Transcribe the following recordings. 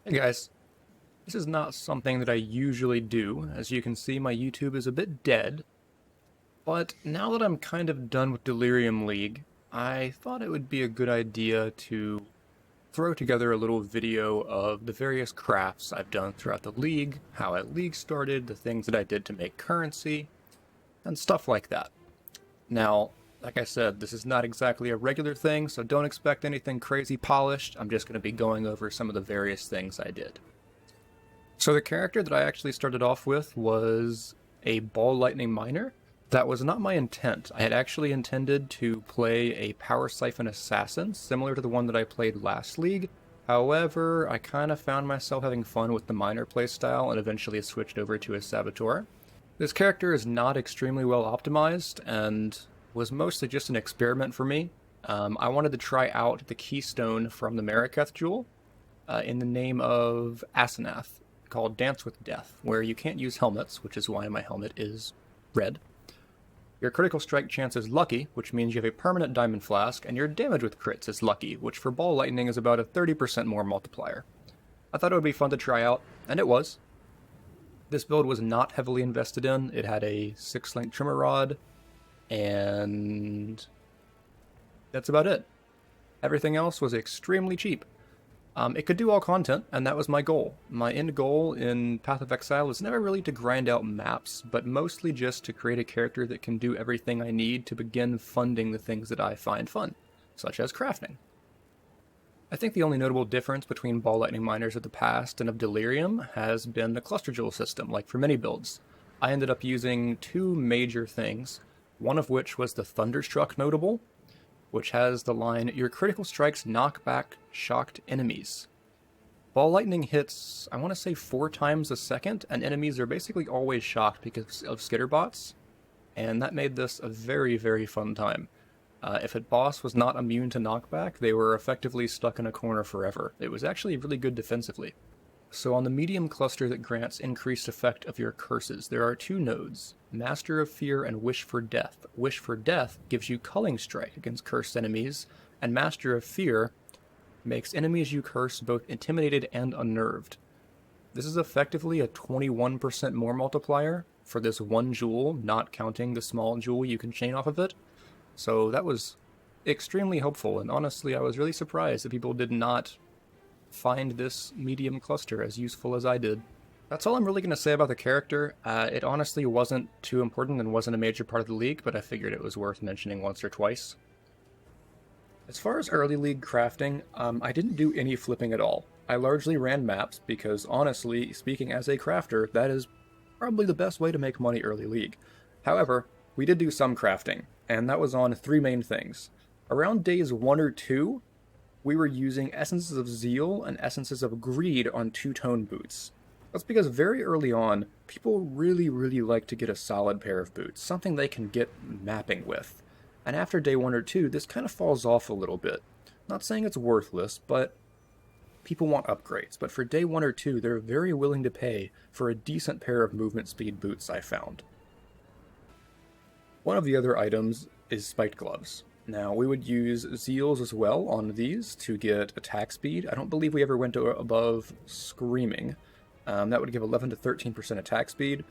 Hey guys, this is not something that I usually do. As you can see, my YouTube is a bit dead, but now that I'm kind of done with Delirium League, I thought it would be a good idea to throw together a little video of the various crafts I've done throughout the league, how a league started, the things that I did to make currency, and stuff like that. Now, like I said, this is not exactly a regular thing, so don't expect anything crazy polished. I'm just going to be going over some of the various things I did. So the character that I actually started off with was a ball lightning miner. That was not my intent. I had actually intended to play a power siphon assassin, similar to the one that I played last league. However, I kind of found myself having fun with the miner playstyle and eventually switched over to a saboteur. This character is not extremely well optimized and was mostly just an experiment for me. I wanted to try out the keystone from the Mariketh Jewel in the name of Asenath, called Dance with Death, where you can't use helmets, which is why my helmet is red. Your critical strike chance is lucky, which means you have a permanent diamond flask, and your damage with crits is lucky, which for ball lightning is about a 30% more multiplier. I thought it would be fun to try out, and it was. This build was not heavily invested in. It had a 6-link trimmer rod, and that's about it. Everything else was extremely cheap. It could do all content, and that was my goal. My end goal in Path of Exile was never really to grind out maps, but mostly just to create a character that can do everything I need to begin funding the things that I find fun, such as crafting. I think the only notable difference between ball lightning miners of the past and of Delirium has been the cluster jewel system, like for many builds. I ended up using two major things, one of which was the Thunderstruck notable, which has the line, "Your critical strikes knock back shocked enemies." Ball lightning hits, I want to say 4 times a second, and enemies are basically always shocked because of skitterbots, and that made this a very, very fun time. If a boss was not immune to knockback, they were effectively stuck in a corner forever. It was actually really good defensively. So on the medium cluster that grants increased effect of your curses, there are 2 nodes, Master of Fear and Wish for Death. Wish for Death gives you Culling Strike against cursed enemies, and Master of Fear makes enemies you curse both intimidated and unnerved. This is effectively a 21% more multiplier for this one jewel, not counting the small jewel you can chain off of it. So that was extremely helpful, and honestly I was really surprised that people did not find this medium cluster as useful as I did. That's all I'm really going to say about the character. It honestly wasn't too important and wasn't a major part of the league, but I figured it was worth mentioning once or twice. As far as early league crafting, I didn't do any flipping at all. I largely ran maps because, honestly, speaking as a crafter, that is probably the best way to make money early league. However, we did do some crafting, and that was on 3 main things. Around days 1 or 2, we were using Essences of Zeal and Essences of Greed on 2-tone boots. That's because very early on, people really like to get a solid pair of boots, something they can get mapping with. And after day 1 or 2, this kind of falls off a little bit. Not saying it's worthless, but people want upgrades. But for day 1 or 2, they're very willing to pay for a decent pair of movement speed boots, I found. One of the other items is spiked gloves. Now, we would use Zeals as well on these to get attack speed. I don't believe we ever went above Screaming. That would give 11 to 13% attack speed.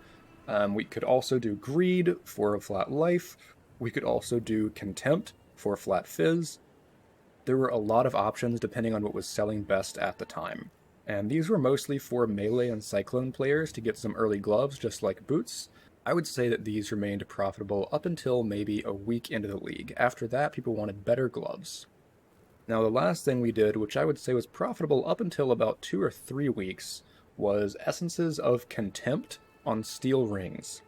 We could also do Greed for a flat life. We could also do Contempt for a flat fizz. There were a lot of options depending on what was selling best at the time. And these were mostly for melee and cyclone players to get some early gloves, just like boots. I would say that these remained profitable up until maybe a week into the league. After that, people wanted better gloves. Now, the last thing we did, which I would say was profitable up until about 2 or 3 weeks, was Essences of Contempt on steel rings.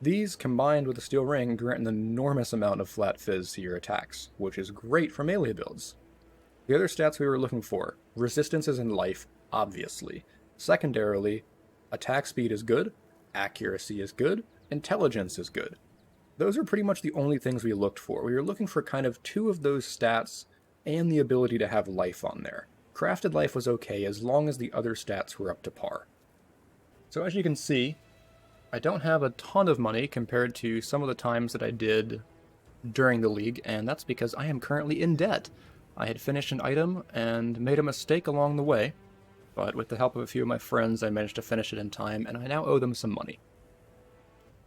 These, combined with the steel ring, grant an enormous amount of flat fizz to your attacks, which is great for melee builds. The other stats we were looking for, resistances and life, obviously. Secondarily, attack speed is good, accuracy is good, intelligence is good. Those are pretty much the only things we looked for. We were looking for kind of 2 of those stats and the ability to have life on there. Crafted life was okay as long as the other stats were up to par. So as you can see, I don't have a ton of money compared to some of the times that I did during the league, and that's because I am currently in debt. I had finished an item and made a mistake along the way, but with the help of a few of my friends, I managed to finish it in time, and I now owe them some money.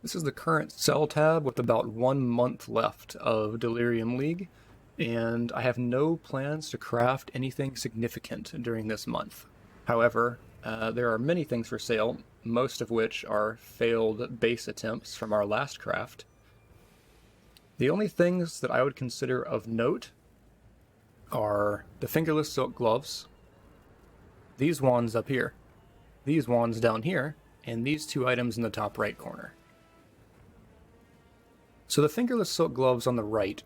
This is the current sell tab with about 1 month left of Delirium League, and I have no plans to craft anything significant during this month. However, there are many things for sale, most of which are failed base attempts from our last craft. The only things that I would consider of note are the fingerless silk gloves, these wands up here, these wands down here, and these two items in the top right corner. So the fingerless silk gloves on the right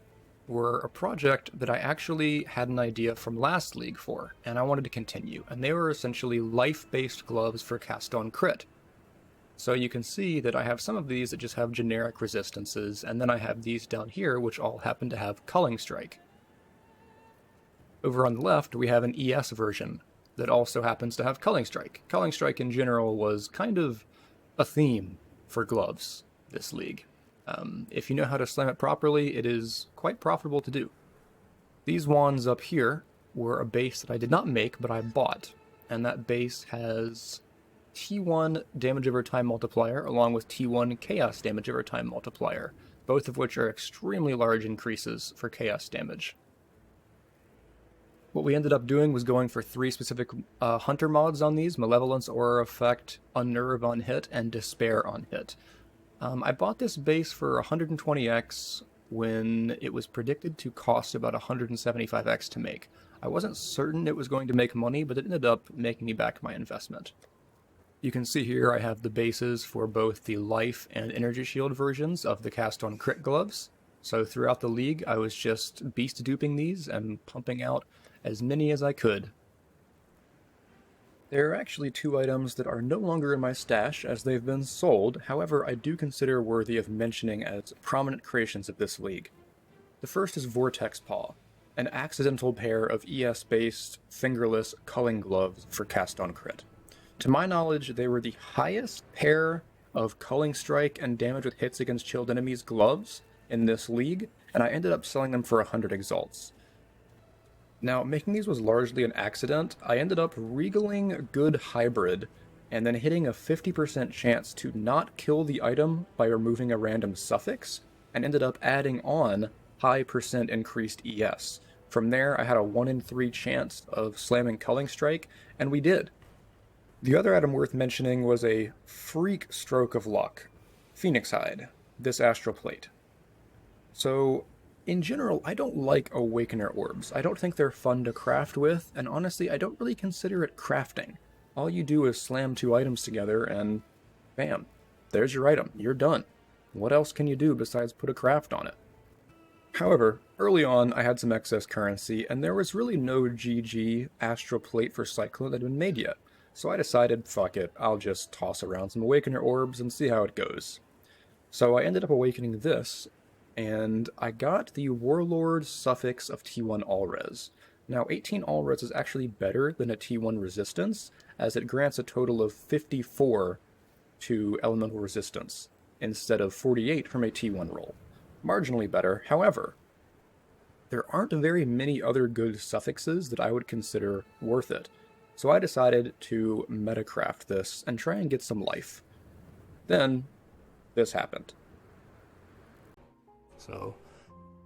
were a project that I actually had an idea from last league for, and I wanted to continue, and they were essentially life-based gloves for cast on crit. So you can see that I have some of these that just have generic resistances, and then I have these down here which all happen to have Culling Strike. Over on the left we have an ES version that also happens to have Culling Strike. Culling Strike in general was kind of a theme for gloves this league. If you know how to slam it properly, it is quite profitable to do. These wands up here were a base that I did not make, but I bought, and that base has T1 damage over time multiplier along with T1 chaos damage over time multiplier, both of which are extremely large increases for chaos damage. What we ended up doing was going for 3 specific hunter mods on these: Malevolence, Aura Effect, Unnerve on hit, and Despair on hit. I bought this base for 120x when it was predicted to cost about 175x to make. I wasn't certain it was going to make money, but it ended up making me back my investment. You can see here I have the bases for both the life and energy shield versions of the cast on crit gloves. So throughout the league I was just beast duping these and pumping out as many as I could. There are actually 2 items that are no longer in my stash as they've been sold, however I do consider worthy of mentioning as prominent creations of this league. The first is Vortex Paw, an accidental pair of ES-based fingerless culling gloves for cast on crit. To my knowledge, they were the highest pair of Culling Strike and damage with hits against chilled enemies gloves in this league, and I ended up selling them for 100 exalts. Now, making these was largely an accident. I ended up regaling good hybrid, and then hitting a 50% chance to not kill the item by removing a random suffix, and ended up adding on high percent increased ES. From there, I had a 1 in 3 chance of slamming Culling Strike, and we did. The other item worth mentioning was a freak stroke of luck: Phoenix Hide, this astral plate. So, in general, I don't like Awakener orbs. I don't think they're fun to craft with, and honestly, I don't really consider it crafting. All you do is slam 2 items together and bam, there's your item. You're done. What else can you do besides put a craft on it? However, early on I had some excess currency, and there was really no GG astral plate for Cyclone that had been made yet. So I decided, fuck it, I'll just toss around some Awakener orbs and see how it goes. So I ended up awakening this, and I got the Warlord suffix of T1 All-Res. Now, 18 All-Res is actually better than a T1 resistance, as it grants a total of 54 to elemental resistance, instead of 48 from a T1 roll. Marginally better, however, there aren't very many other good suffixes that I would consider worth it. So I decided to metacraft this and try and get some life. Then, this happened. So,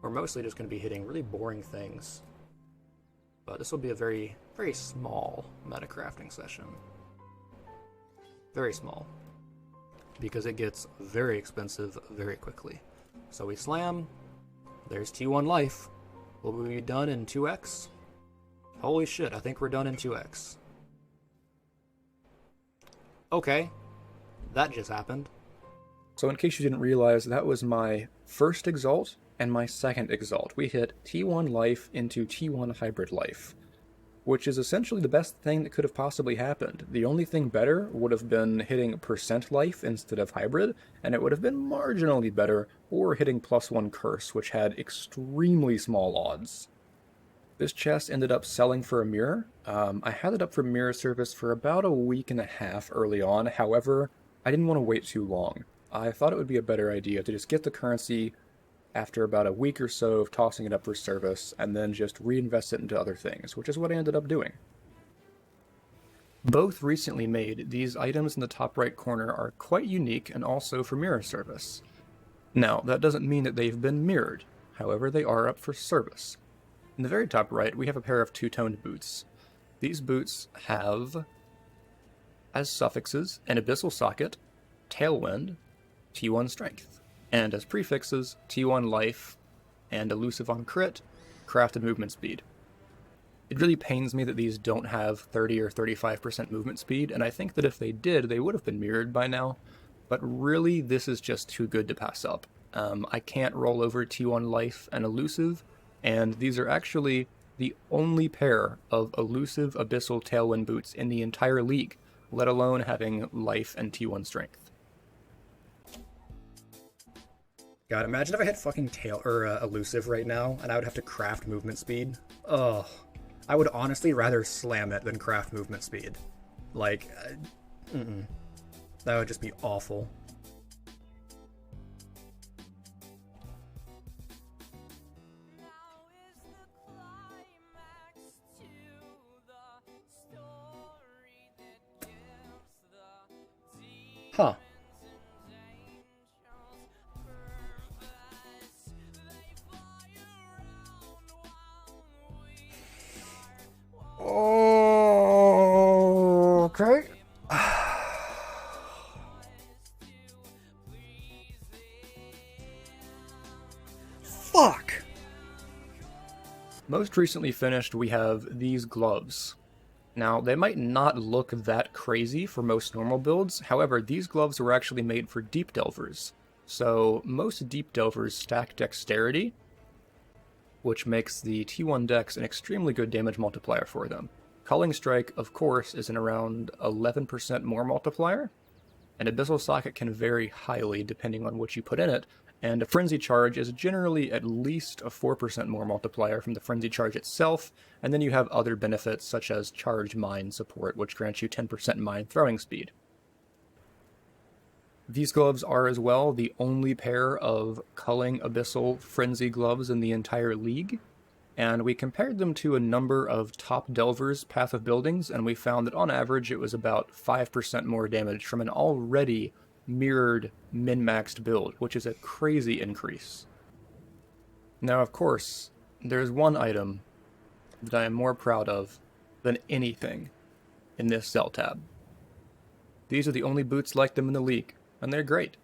we're mostly just going to be hitting really boring things. But this will be a very, very small metacrafting session. Very small. Because it gets very expensive very quickly. So we slam, there's T1 life. Will we be done in 2x? Holy shit, I think we're done in 2x. Okay, that just happened. So in case you didn't realize, that was my first exalt and my second exalt. We hit T1 life into T1 hybrid life, which is essentially the best thing that could have possibly happened. The only thing better would have been hitting percent life instead of hybrid, and it would have been marginally better, or hitting +1 curse, which had extremely small odds. This chest ended up selling for a mirror. I had it up for mirror service for about a week and a half early on. However, I didn't want to wait too long. I thought it would be a better idea to just get the currency after about a week or so of tossing it up for service, and then just reinvest it into other things, which is what I ended up doing. Both recently made, these items in the top right corner are quite unique and also for mirror service. Now, that doesn't mean that they've been mirrored, however they are up for service. In the very top right, we have a pair of two-toned boots. These boots have, as suffixes, an Abyssal Socket, Tailwind, T1 Strength, and as prefixes, T1 Life, and Elusive on Crit, Crafted Movement Speed. It really pains me that these don't have 30 or 35% movement speed, and I think that if they did, they would have been mirrored by now, but really this is just too good to pass up. I can't roll over T1 Life and Elusive, and these are actually the only pair of Elusive Abyssal Tailwind boots in the entire league, let alone having Life and T1 Strength. God, imagine if I had fucking Elusive right now, and I would have to craft movement speed. Ugh. I would honestly rather slam it than craft movement speed. Like, that would just be awful. Huh. Okay. Fuck! Most recently finished, we have these gloves. Now, they might not look that crazy for most normal builds, however, these gloves were actually made for deep delvers. So, most deep delvers stack dexterity, which makes the T1 dex an extremely good damage multiplier for them. Culling Strike, of course, is an around 11% more multiplier, and Abyssal Socket can vary highly depending on what you put in it, and a Frenzy Charge is generally at least a 4% more multiplier from the Frenzy Charge itself, and then you have other benefits such as Charge Mine support, which grants you 10% mine throwing speed. These gloves are as well the only pair of Culling Abyssal Frenzy gloves in the entire league, and we compared them to a number of top delvers' Path of Buildings, and we found that on average it was about 5% more damage from an already mirrored min-maxed build, which is a crazy increase. Now, of course, there's one item that I am more proud of than anything in this Cell tab. These are the only boots like them in the league, and they're great.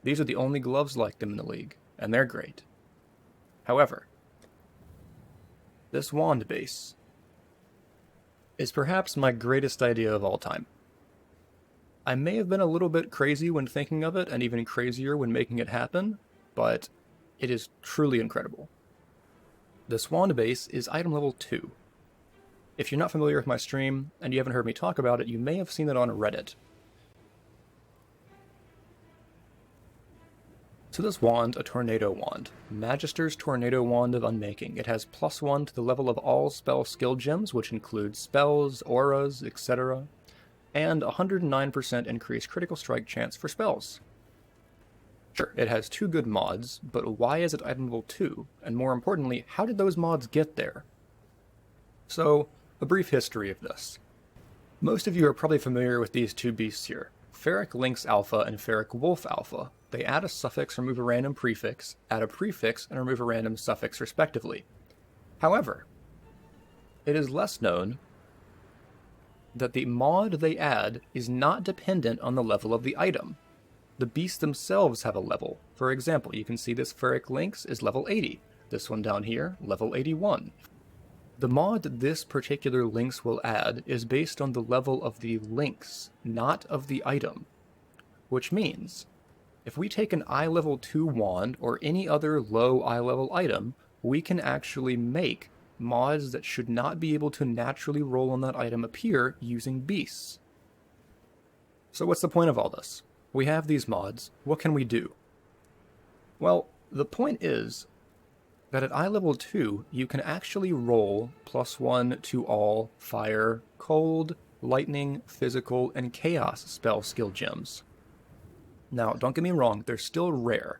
These are the only gloves like them in the league, and they're great. However, this wand base is perhaps my greatest idea of all time. I may have been a little bit crazy when thinking of it, and even crazier when making it happen, but it is truly incredible. This wand base is item level 2. If you're not familiar with my stream, and you haven't heard me talk about it, you may have seen it on Reddit. So this wand, a Tornado Wand. Magister's Tornado Wand of Unmaking. It has +1 to the level of all spell skill gems, which includes spells, auras, etc., and 109% increased critical strike chance for spells. Sure, it has 2 good mods, but why is it item level 2? And more importantly, how did those mods get there? So, a brief history of this. Most of you are probably familiar with these two beasts here, Ferric Lynx Alpha and Ferric Wolf Alpha. They add a suffix, remove a random prefix, add a prefix, and remove a random suffix respectively. However, it is less known that the mod they add is not dependent on the level of the item. The beasts themselves have a level. For example, you can see this Ferric Lynx is level 80. This one down here, level 81. The mod this particular lynx will add is based on the level of the lynx, not of the item. Which means, if we take an eye level 2 wand or any other low eye level item, we can actually make mods that should not be able to naturally roll on that item appear using beasts. So what's the point of all this? We have these mods, what can we do? Well, the point is that at eye level 2, you can actually roll +1 to all fire, cold, lightning, physical, and chaos spell skill gems. Now, don't get me wrong, they're still rare.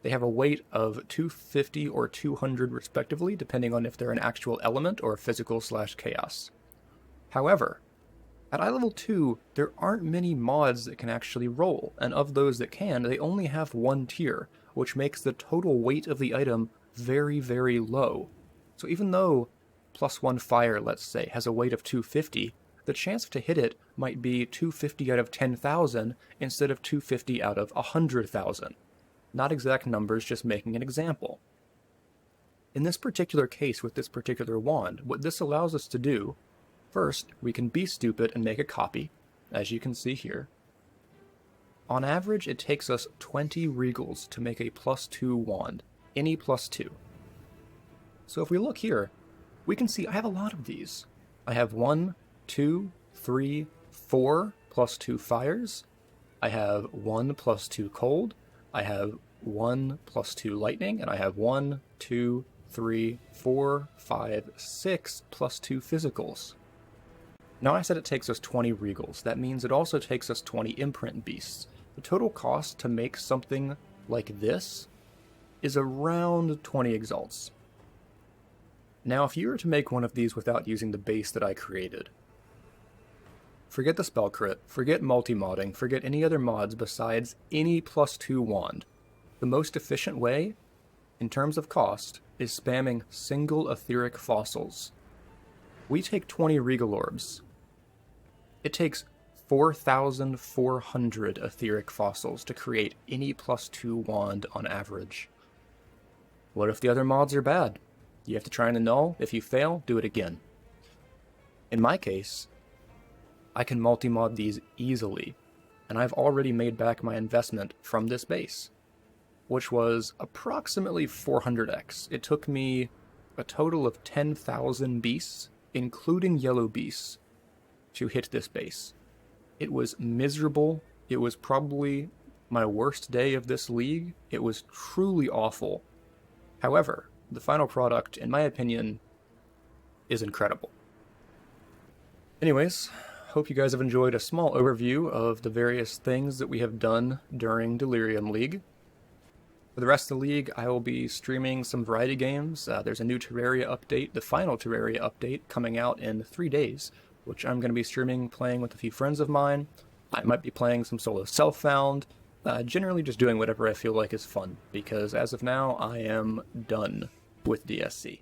They have a weight of 250 or 200 respectively, depending on if they're an actual element or physical/chaos. However, at eye level 2, there aren't many mods that can actually roll, and of those that can, they only have one tier, which makes the total weight of the item very, very low. So even though +1 fire, let's say, has a weight of 250, the chance to hit it might be 250 out of 10,000 instead of 250 out of 100,000. Not exact numbers, just making an example. In this particular case with this particular wand, what this allows us to do, first, we can be stupid and make a copy, as you can see here. On average, it takes us 20 regals to make a +2 wand, any +2. So if we look here, we can see I have a lot of these. I have 1, 2, 3, 4 +2 fires. I have 1 +2 cold. I have 1 +2 lightning, and I have 1, 2, 3, 4, 5, 6 +2 physicals. Now I said it takes us 20 regals. That means it also takes us 20 imprint beasts. The total cost to make something like this is around 20 exalts. Now if you were to make one of these without using the base that I created, forget the spell crit, forget multi-modding, forget any other mods besides any +2 wand. The most efficient way, in terms of cost, is spamming single etheric fossils. We take 20 regal orbs. It takes 4,400 etheric fossils to create any +2 wand on average. What if the other mods are bad? You have to try and annul. If you fail, do it again. In my case, I can multi-mod these easily, and I've already made back my investment from this base, which was approximately 400x. It took me a total of 10,000 beasts, including yellow beasts, to hit this base. It was miserable. It was probably my worst day of this league. It was truly awful. However, the final product, in my opinion, is incredible. Anyways, hope you guys have enjoyed a small overview of the various things that we have done during Delirium League. For the rest of the league, I will be streaming some variety games. There's a new Terraria update, the final Terraria update, coming out in 3 days, which I'm going to be streaming, playing with a few friends of mine. I might be playing some solo self-found, generally just doing whatever I feel like is fun, because as of now, I am done with DSC.